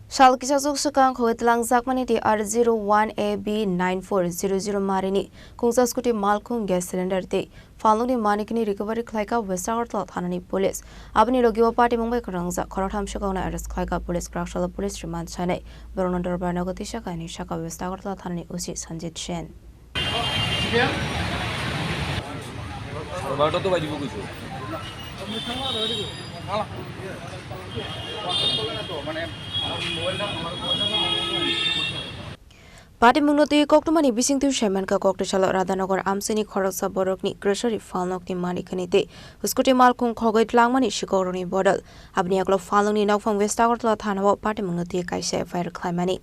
Shalkisasuk sukang khowetlang zakmani ti R01AB9400 marini kungsa skuti malkhung gas cylinder te falungni manikini recovery khlaika Wesagartla thanani police abni logiwa party Mumbai karangza khorotham shukangna arrest khlaika police Krakshala police remand chane Baronandar Barnagati shakani shaka Wesagartla thanani usi Sanjit Shen Party Munoti Koktumani Bising to Shaman ka Koktashala Radhanagor Amsini Khoroksa Borokni Grocery Falnokni Manikanite Uskuti Malkung Kogoit Langmani Shikoroni Bodal Abniaklo Faloni Nok from Westagartla Thanawa Party Munoti Kaisha Fire Climani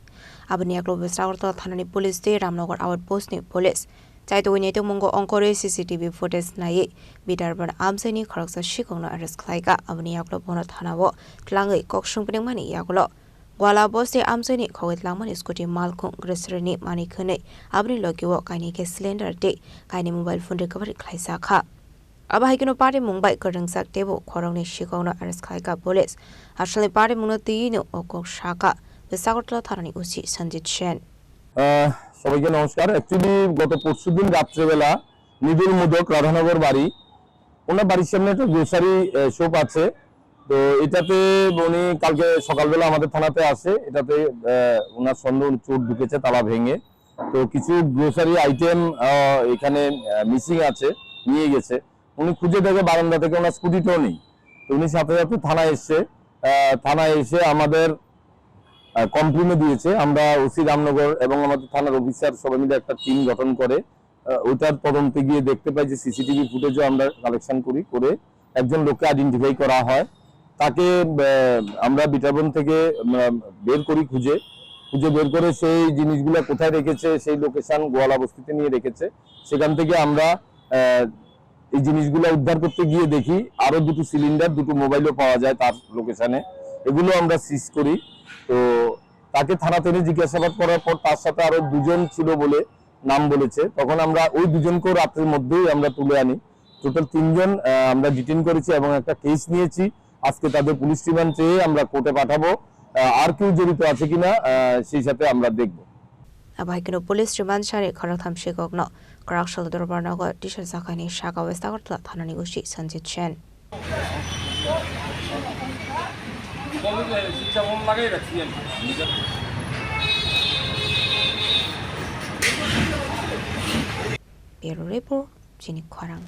Abniaklo Westagartla Thanani Police Day Ramnagor Outpost ni Police Chaito Winneto Mungo Onkore CCTV footage naye Bidarban Amsini Khoroksa Shikongna Arrest Klaika Abniaklo Bonat Thanawa Tlangai Kokshungpning Mani Yagulo Gwala boste amseni khowet langman scooty malkung gresreni mani khune abni logiwo kaini ke cylinder de kaini mobile phone recovery khlaisa kha aba haikino party Mumbai karangsak tebo khorongni shikongna arrest khaika police asli party munoti no okok shaka Wesagartla thanani usi Sanjit Shen সবাইকে নমস্কার actually গত পরশুদিন রাত্রেবেলা নিদুল মোদক রাধানগর বাড়ি ওনার বাড়ির সামনে একটা grocery shop আছে তো এটাতে উনি কালকে সকালবেলা আমাদের থানাতে আসে এটাতে ওনার সন্দেহ চোর ঢুকেছে তালা ভেঙে তো কিছু গ্রোসারি আইটেম এখানে মিসিং আছে নিয়ে গেছে উনি খুঁজে দেখে বারান্দা থেকে ওনার স্কুটিটাও নেই তো উনি সাথে সাথে থানায় এসে আমাদের কমপ্লেইন দিয়েছে আমরা ওসি রামনগর এবং আমাদের থানার অফিসার সবাই মিলে একটা টিম গঠন করে ওইটার তদন্তে গিয়ে দেখতে পাই যে সিসিটিভি ফুটেজও আমরা কালেকশন করে একজন লোককে আইডেন্টিফাই করা হয় তাকে আমরা বিটারবন থেকে বের করি খুঁজে বের করে সেই জিনিসগুলো কোথায় রেখেছে সেই লোকেশন গোয়ালা বস্তিতে নিয়ে রেখেছে সেখান থেকে আমরা এই জিনিসগুলো উদ্ধার করতে গিয়ে দেখি আরো দুটো সিলিন্ডার দুটো মোবাইলও পাওয়া যায় তার লোকেশনে এগুলো আমরা সিজ করি তো তাকে থানা থেকে জিজ্ঞাসাবাদ করার পর তার সাথে আরো দুজন ছিল বলে নাম বলেছে তখন আমরা ওই দুজনকেও রাতের মধ্যেই আমরা তুলে আনি টোটাল 3 জন আমরা ডিটেইন করেছি এবং একটা কেস নিয়েছি আজকে তাদের পুলিশ রিমান্ড চেয়ে আমরা কোর্টে পাঠাবো আর কেউ জড়িত আছে কিনা সেই সাথে আমরা দেখব আবাইকনো পুলিশ রিমান্ড সারে খরথাম শিকগ্ন Krakshala Barnagor Tisha Sakani Shaka Wesagartla thanani usi Sanjit Shen Bureau Report Jini Kwarang